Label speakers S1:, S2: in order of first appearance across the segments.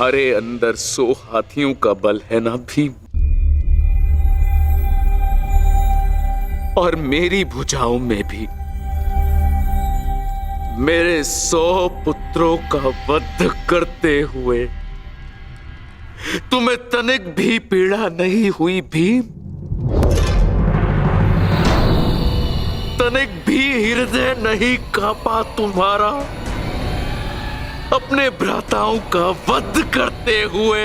S1: तुम्हारे अंदर 100 हाथियों का बल है ना भीम, और मेरी भुजाओं में भी मेरे 100 पुत्रों का वध करते हुए तुम्हें तनिक भी पीड़ा नहीं हुई भीम? तनिक भी हृदय नहीं कांपा तुम्हारा अपने भ्राताओं का वध करते हुए?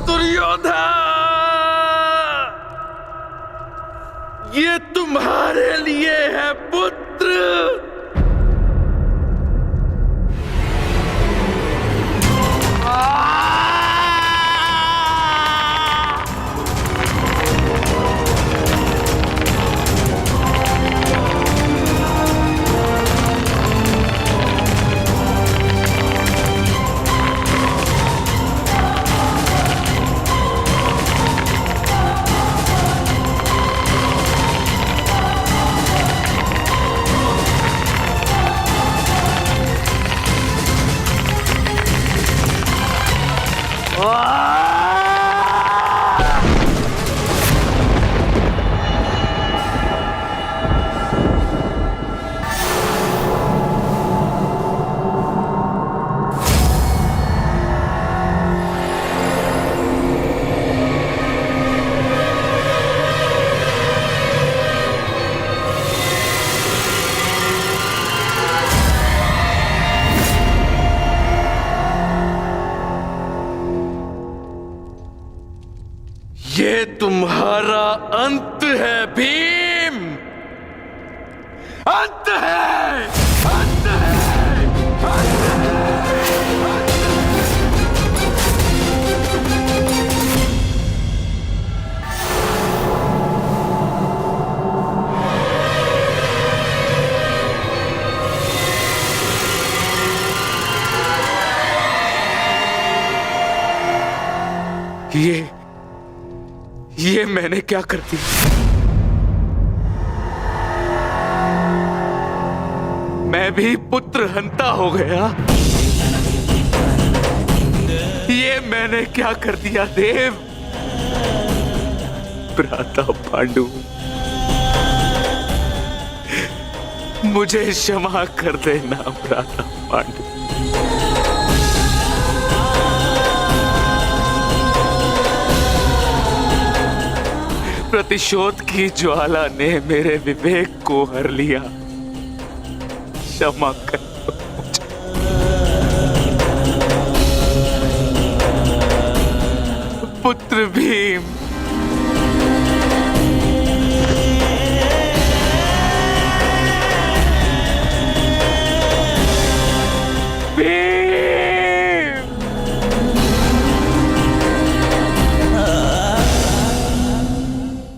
S1: दुर्योधन, ये तुम्हारे लिए है पुत्र। ये तुम्हारा अंत है भीम, अंत है, अंत है, अंत है। ये मैंने क्या कर दिया? मैं भी पुत्र हंता हो गया। ये मैंने क्या कर दिया देव? भ्राता पांडु, मुझे क्षमा कर देना भ्राता पांडु। प्रतिशोध की ज्वाला ने मेरे विवेक को हर लिया। क्षमा कर मुझे। पुत्र भीम,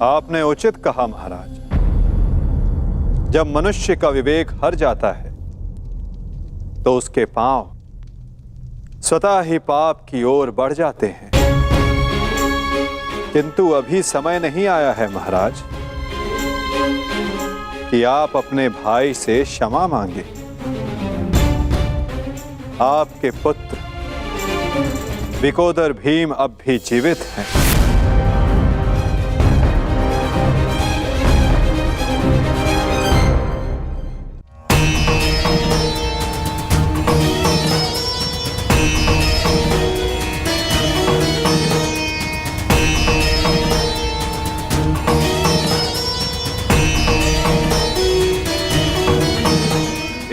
S2: आपने उचित कहा महाराज। जब मनुष्य का विवेक हर जाता है तो उसके पांव स्वतः ही पाप की ओर बढ़ जाते हैं। किंतु अभी समय नहीं आया है महाराज कि आप अपने भाई से क्षमा मांगे। आपके पुत्र विकोदर भीम अब भी जीवित हैं।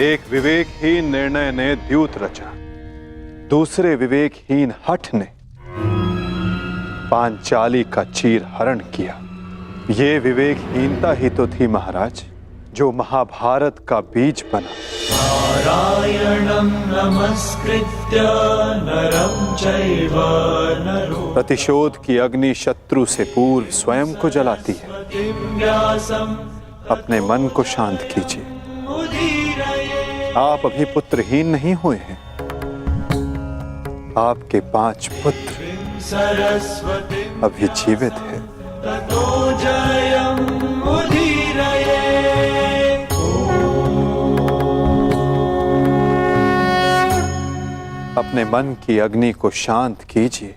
S2: एक विवेकहीन निर्णय ने द्यूत रचा, दूसरे विवेकहीन हठ ने पांचाली का चीर हरण किया। ये विवेकहीनता ही तो थी महाराज जो महाभारत का बीज बना।
S3: नारायणं नमस्कृत्य नरं चैव नरोत्तमं।
S2: प्रतिशोध की अग्नि शत्रु से पूर्व स्वयं को जलाती है। अपने मन को शांत कीजिए। आप अभी पुत्रहीन नहीं हुए हैं। आपके 5 पुत्र अभी जीवित हैं।
S3: ततो जयं उदीरये।
S2: अपने मन की अग्नि को शांत कीजिए।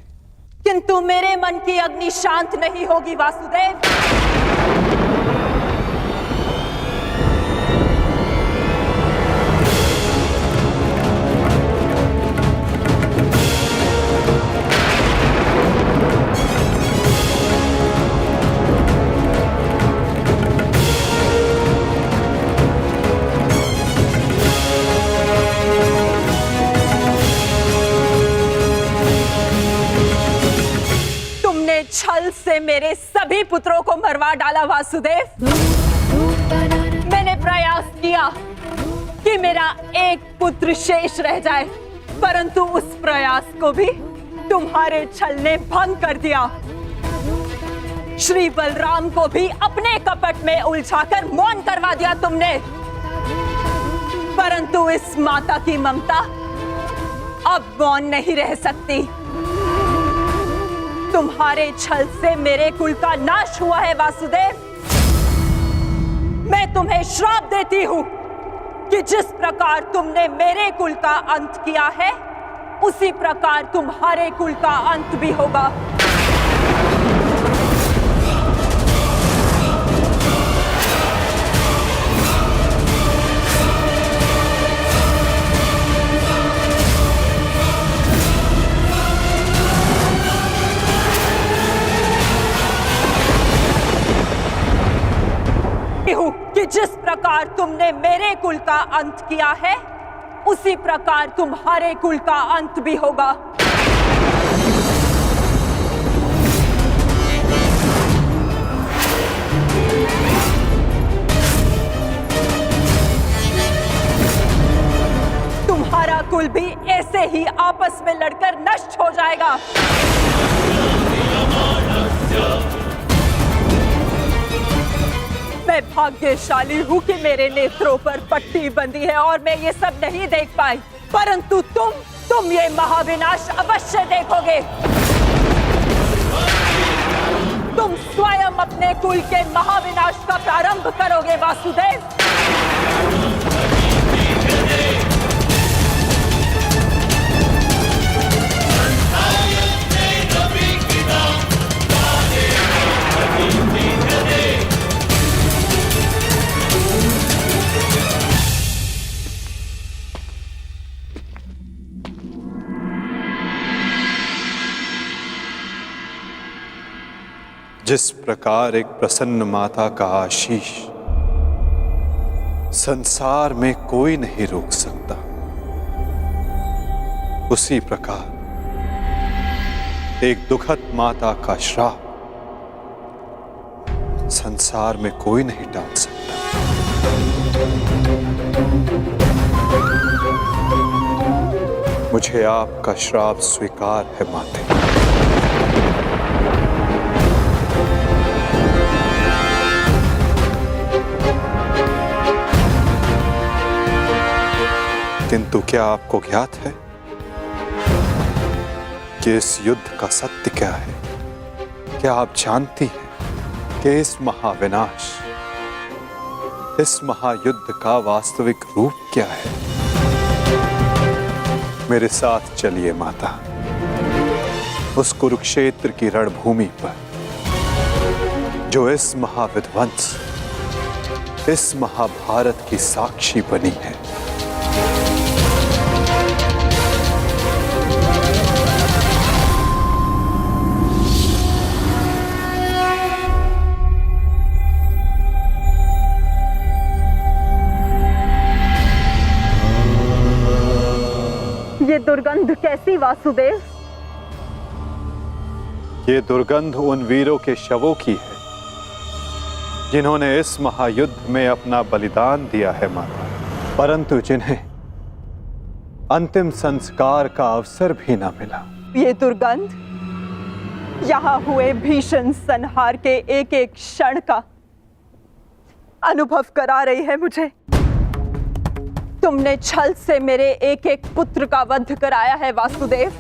S4: किंतु मेरे मन की अग्नि शांत नहीं होगी वासुदेव। छल से मेरे सभी पुत्रों को मरवा डाला वासुदेव। मैंने प्रयास किया कि मेरा एक पुत्र शेष रह जाए, परंतु उस प्रयास को भी तुम्हारे छल ने भंग कर दिया। श्री बलराम को भी अपने कपट में उलझाकर मौन करवा दिया तुमने, परंतु इस माता की ममता अब मौन नहीं रह सकती। तुम्हारे छल से मेरे कुल का नाश हुआ है वासुदेव। मैं तुम्हें श्राप देती हूं कि जिस प्रकार तुमने मेरे कुल का अंत किया है, उसी प्रकार तुम्हारे कुल का अंत भी होगा। कि जिस प्रकार तुमने मेरे कुल का अंत किया है, उसी प्रकार तुम्हारे कुल का अंत भी होगा। तुम्हारा कुल भी ऐसे ही आपस में लड़कर नष्ट हो जाएगा। मैं भाग्यशाली हूँ कि मेरे नेत्रों पर पट्टी बंधी है और मैं ये सब नहीं देख पाई, परंतु तुम ये महाविनाश अवश्य देखोगे। तुम स्वयं अपने कुल के महाविनाश का प्रारंभ करोगे वासुदेव।
S2: जिस प्रकार एक प्रसन्न माता का आशीष संसार में कोई नहीं रोक सकता, उसी प्रकार एक दुखद माता का श्राप संसार में कोई नहीं टाल सकता। मुझे आपका श्राप स्वीकार है माते। किंतु क्या आपको ज्ञात है कि इस युद्ध का सत्य क्या है? क्या आप जानती हैं कि इस महाविनाश, इस महायुद्ध का वास्तविक रूप क्या है? मेरे साथ चलिए माता, उस कुरुक्षेत्र की रणभूमि पर जो इस महाविध्वंस, इस महाभारत की साक्षी बनी है।
S4: ये दुर्गंध कैसी वासुदेव?
S2: ये दुर्गंध उन वीरों के शवों की है जिन्होंने इस महायुद्ध में अपना बलिदान दिया है माता, परंतु जिन्हें अंतिम संस्कार का अवसर भी ना मिला।
S4: ये दुर्गंध यहाँ हुए भीषण संहार के एक एक क्षण का अनुभव करा रही है मुझे। तुमने छल से मेरे एक एक पुत्र का वध कराया है वासुदेव।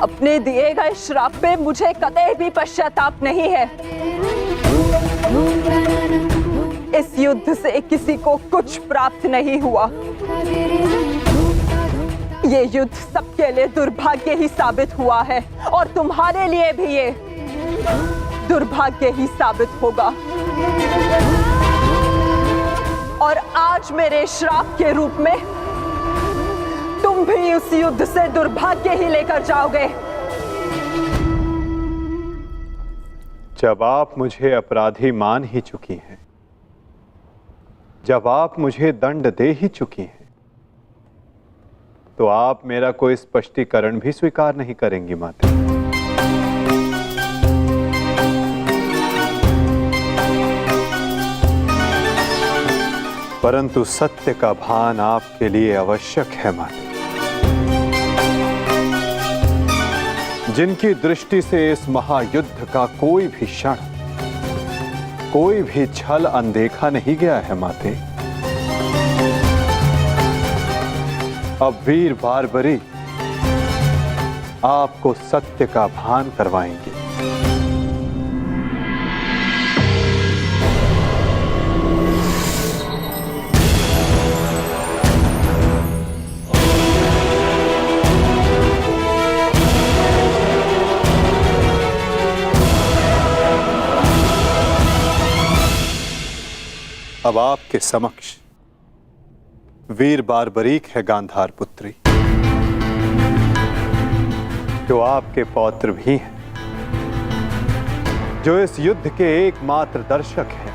S4: अपने दिए गए श्राप पे मुझे कतई भी पश्चाताप नहीं है। इस युद्ध से किसी को कुछ प्राप्त नहीं हुआ, ये युद्ध सबके लिए दुर्भाग्य ही साबित हुआ है और तुम्हारे लिए भी ये दुर्भाग्य ही साबित होगा। और आज मेरे श्राप के रूप में तुम भी उस युद्ध से दुर्भाग्य ही लेकर जाओगे।
S2: जब आप मुझे अपराधी मान ही चुकी हैं, जब आप मुझे दंड दे ही चुकी हैं, तो आप मेरा कोई स्पष्टीकरण भी स्वीकार नहीं करेंगी माते। परंतु सत्य का भान आपके लिए आवश्यक है माते। जिनकी दृष्टि से इस महायुद्ध का कोई भी क्षण, कोई भी छल अनदेखा नहीं गया है माते, अब वीर बार्बरी आपको सत्य का भान करवाएंगे। अब आपके समक्ष वीर बार्बरीक है गांधार पुत्री, जो आपके पौत्र भी हैं, जो इस युद्ध के एकमात्र दर्शक हैं।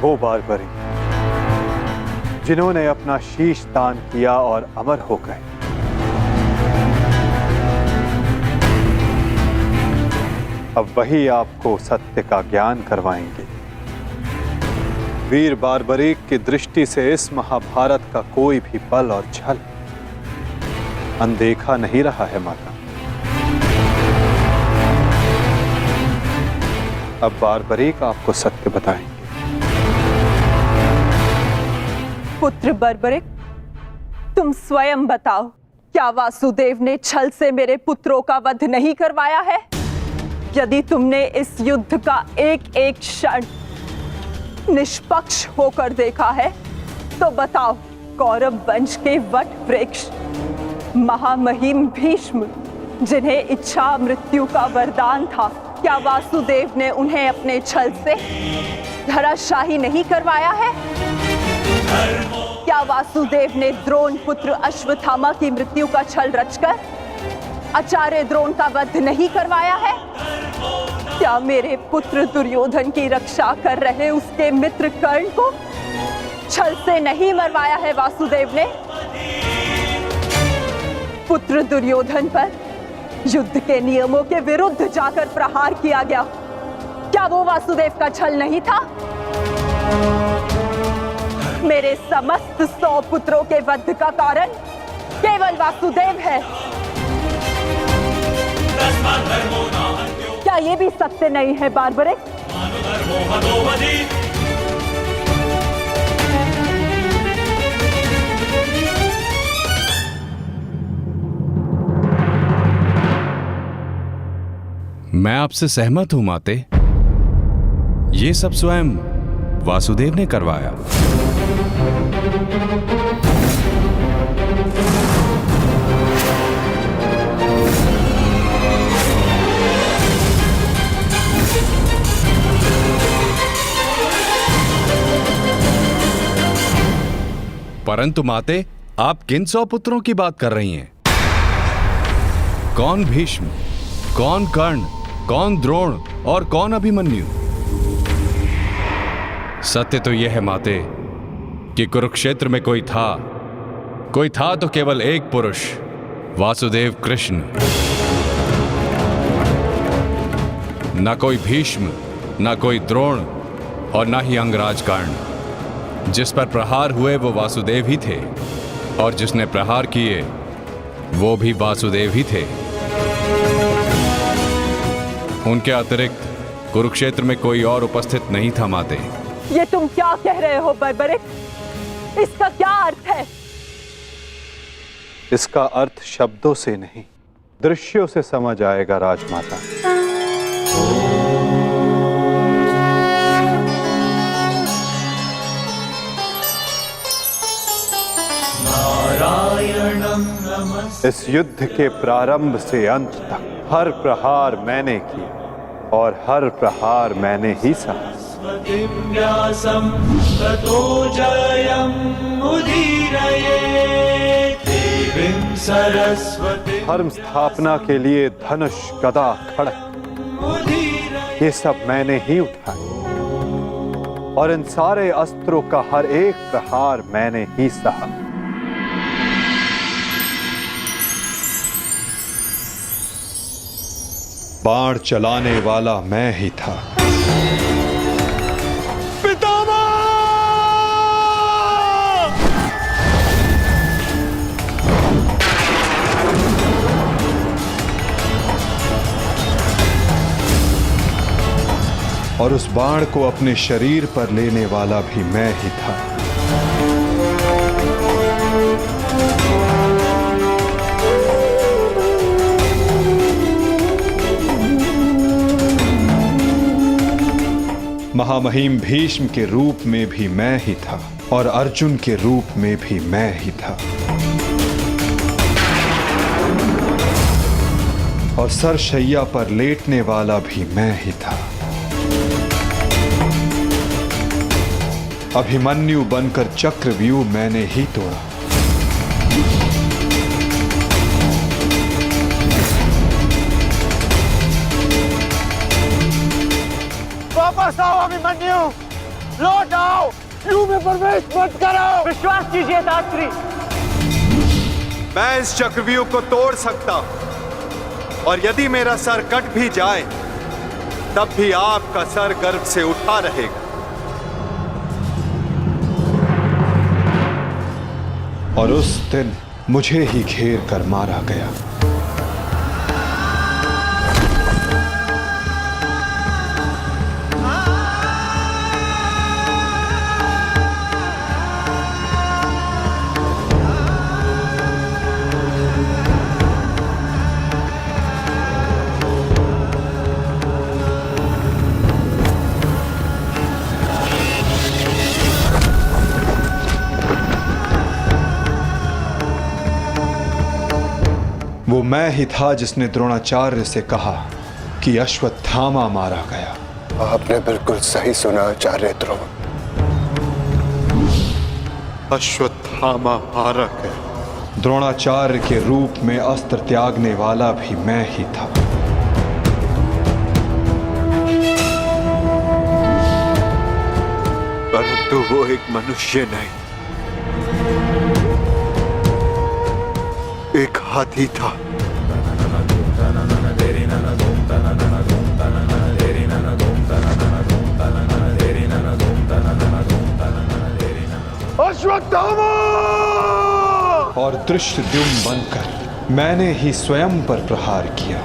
S2: वो बार्बरी जिन्होंने अपना शीश दान किया और अमर हो गए। अब वही आपको सत्य का ज्ञान करवाएंगे। वीर बार्बरीक की दृष्टि से इस महाभारत का कोई भी बल और छल अनदेखा नहीं रहा है माता। अब बार्बरीक आपको सत्य बताएंगे।
S4: पुत्र बर्बरिक, तुम स्वयं बताओ, क्या वासुदेव ने छल से मेरे पुत्रों का वध नहीं करवाया है? यदि तुमने इस युद्ध का एक एक क्षण निष्पक्ष होकर देखा है, तो बताओ, कौरव वंश के वट वृक्ष महामहिम भीष्म, जिन्हें इच्छा मृत्यु का वरदान था, क्या वासुदेव ने उन्हें अपने छल से धराशाही नहीं करवाया है? क्या वासुदेव ने द्रोण पुत्र अश्वत्थामा की मृत्यु का छल रचकर आचार्य द्रोण का वध नहीं करवाया है? क्या मेरे पुत्र दुर्योधन की रक्षा कर रहे उसके मित्र कर्ण को छल से नहीं मरवाया है वासुदेव ने? पुत्र दुर्योधन पर युद्ध के नियमों के विरुद्ध जाकर प्रहार किया गया, क्या वो वासुदेव का छल नहीं था? मेरे समस्त 100 पुत्रों के वध का कारण केवल वासुदेव है। क्या ये भी सत्य नहीं है बार्बरिक?
S5: मैं आपसे सहमत हूं माते। ये सब स्वयं वासुदेव ने करवाया। परंतु माते, आप किन 100 पुत्रों की बात कर रही हैं? कौन भीष्म, कौन कर्ण, कौन द्रोण और कौन अभिमन्यु? सत्य तो यह है माते कि कुरुक्षेत्र में कोई था तो केवल एक पुरुष, वासुदेव कृष्ण। न कोई भीष्म, न कोई द्रोण और न ही अंगराज कर्ण। जिस पर प्रहार हुए वो वासुदेव ही थे, और जिसने प्रहार किए वो भी वासुदेव ही थे। उनके अतिरिक्त कुरुक्षेत्र में कोई और उपस्थित नहीं था माते।
S4: ये तुम क्या कह रहे हो बर्बरिक? इसका क्या अर्थ है?
S2: इसका अर्थ शब्दों से नहीं, दृश्यों से समझ आएगा राजमाता। इस युद्ध के प्रारंभ से अंत तक हर प्रहार मैंने किया और हर प्रहार मैंने ही सहा।
S3: व्यासं ततो जयम् उदीरये देवीं सरस्वती
S2: धर्म स्थापना के लिए धनुष, गदा, खड़ग
S3: उदीरये।
S2: ये सब मैंने ही उठाए और इन सारे अस्त्रों का हर एक प्रहार मैंने ही सहा। बाण चलाने वाला मैं ही था। और उस बाण को अपने शरीर पर लेने वाला भी मैं ही था। महामहिम भीष्म के रूप में भी मैं ही था और अर्जुन के रूप में भी मैं ही था। और सरशैया पर लेटने वाला भी मैं ही था। अभिमन्यु बनकर चक्रव्यूह मैंने ही तोड़ा।
S6: वापस आओ अभिमन्यु, लौट आओ, व्यू में प्रवेश मत करो। विश्वास कीजिए दात्री,
S2: मैं इस चक्रव्यूह को तोड़ सकता हूं और यदि मेरा सर कट भी जाए तब भी आपका सर गर्व से उठा रहेगा। और उस दिन मुझे ही घेर कर मारा गया। वो मैं ही था जिसने द्रोणाचार्य से कहा कि अश्वत्थामा मारा गया।
S7: आपने बिल्कुल सही सुना आचार्य द्रोण।
S2: अश्वत्थामा मारा गया। द्रोणाचार्य के रूप में अस्त्र त्यागने वाला भी मैं ही था। परंतु वो एक मनुष्य नहीं, एक हाथी था।
S6: अश्वत्थामा!
S2: और धृष्टद्युम्न बनकर मैंने ही स्वयं पर प्रहार किया।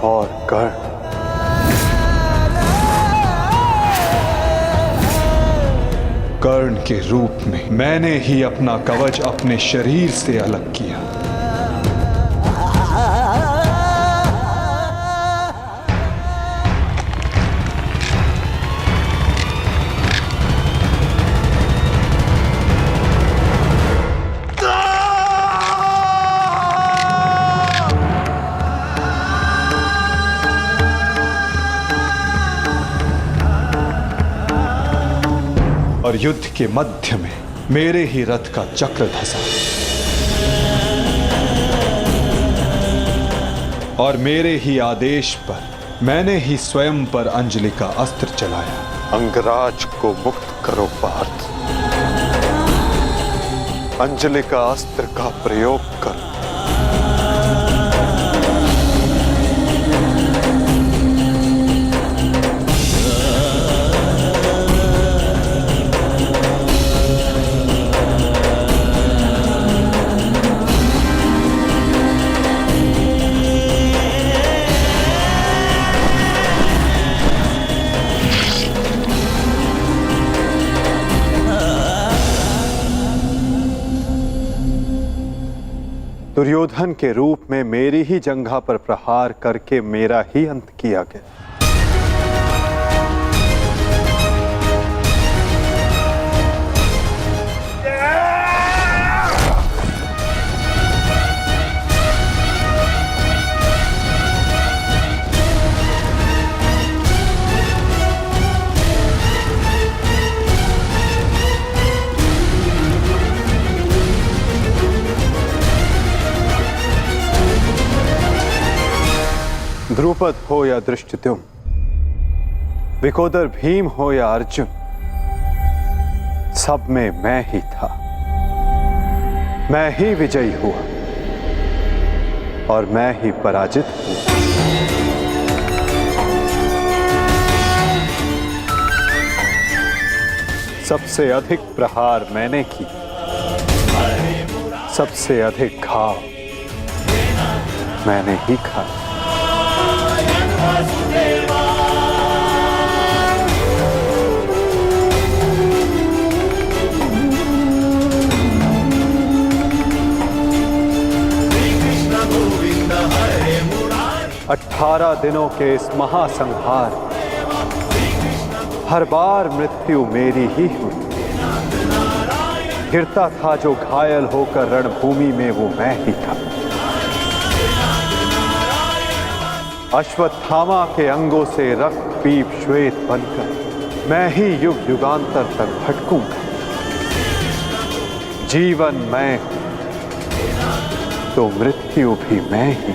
S2: और कर्ण के रूप में मैंने ही अपना कवच अपने शरीर से अलग किया। और युद्ध के मध्य में मेरे ही रथ का चक्र धंसा और मेरे ही आदेश पर मैंने ही स्वयं पर अंजलि का अस्त्र चलाया। अंगराज को मुक्त करो पार्थ, अंजलि का अस्त्र का प्रयोग करो। दुर्योधन के रूप में मेरी ही जंघा पर प्रहार करके मेरा ही अंत किया गया। द्रुपद हो या धृष्टद्युम्न, विकोदर भीम हो या अर्जुन, सब में मैं ही था। मैं ही विजयी हुआ और मैं ही पराजित हुआ। सबसे अधिक प्रहार मैंने की, सबसे अधिक घाव मैंने ही खाया। अठारह दिनों के इस महासंहार हर बार मृत्यु मेरी ही हुई। गिरता था जो घायल होकर रणभूमि में वो मैं ही था। अश्वत्थामा के अंगों से रक्त पीप श्वेत बनकर मैं ही युग युगांतर तक भटकूंगा। जीवन मैं तो मृत्यु भी मैं ही।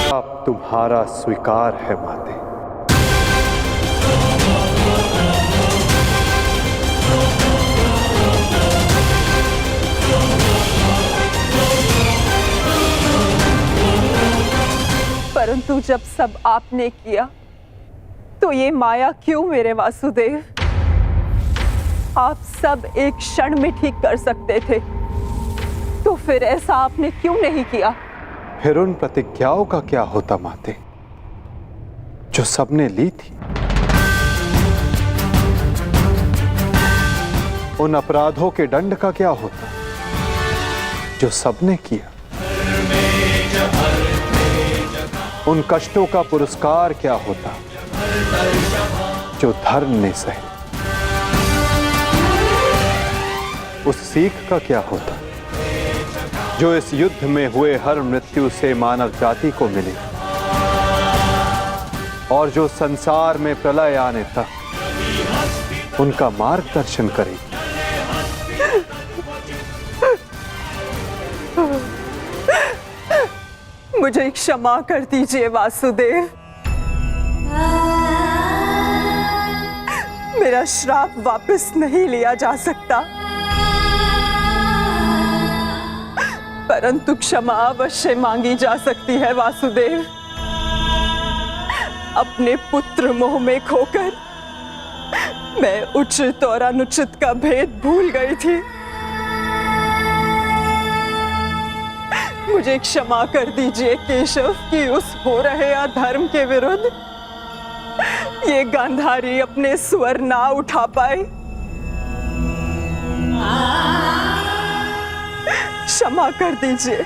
S2: अब तुम्हारा स्वीकार है माते।
S4: परंतु जब सब आपने किया तो ये माया क्यों मेरे वासुदेव? आप सब एक क्षण में ठीक कर सकते थे, तो फिर ऐसा आपने क्यों नहीं किया?
S2: फिर उन प्रतिज्ञाओं का क्या होता माते, जो सबने ली थी? उन अपराधों के दंड का क्या होता, जो सबने किया? उन कष्टों का पुरस्कार क्या होता, जो धर्म ने सहे? उस सीख का क्या होता, जो इस युद्ध में हुए हर मृत्यु से मानव जाति को मिले और जो संसार में प्रलय आने तक उनका मार्गदर्शन करेगी?
S4: मुझे क्षमा कर दीजिए वासुदेव। मेरा श्राप वापस नहीं लिया जा सकता, परंतु क्षमा अवश्य मांगी जा सकती है वासुदेव। अपने पुत्र मोह में खोकर मैं उचित और अनुचित का भेद भूल गई थी। मुझे क्षमा कर दीजिए केशव कि उस हो रहे अधर्म के विरुद्ध ये गांधारी अपने स्वर ना उठा पाए। क्षमा कर दीजिए।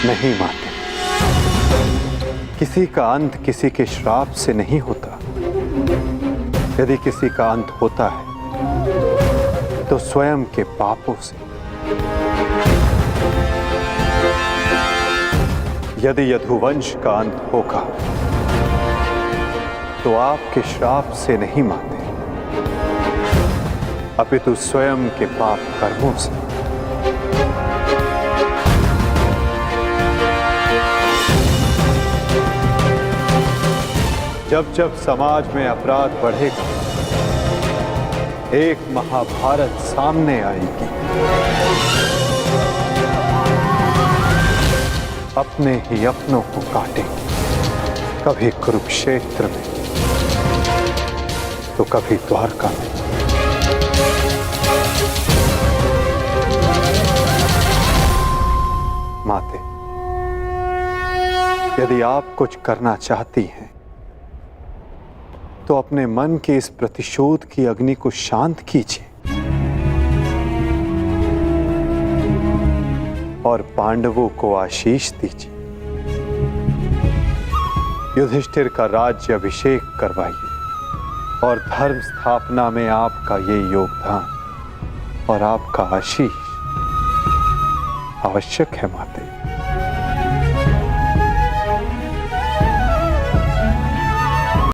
S2: नहीं माते, किसी का अंत किसी के श्राप से नहीं होता। यदि किसी का अंत होता है तो स्वयं के पापों से। यदि यदुवंश का अंत होगा तो आपके श्राप से नहीं माते, अपितु स्वयं के पाप कर्मों से। जब जब समाज में अपराध बढ़ेगा, एक महाभारत सामने आएगी। अपने ही अपनों को काटेंगे, कभी कुरुक्षेत्र में, तो कभी द्वारका में। माते, यदि आप कुछ करना चाहती हैं तो अपने मन के इस प्रतिशोध की अग्नि को शांत कीजिए और पांडवों को आशीष दीजिए। युधिष्ठिर का राज्य अभिषेक करवाइए और धर्म स्थापना में आपका ये योगदान और आपका आशीष आवश्यक है माते।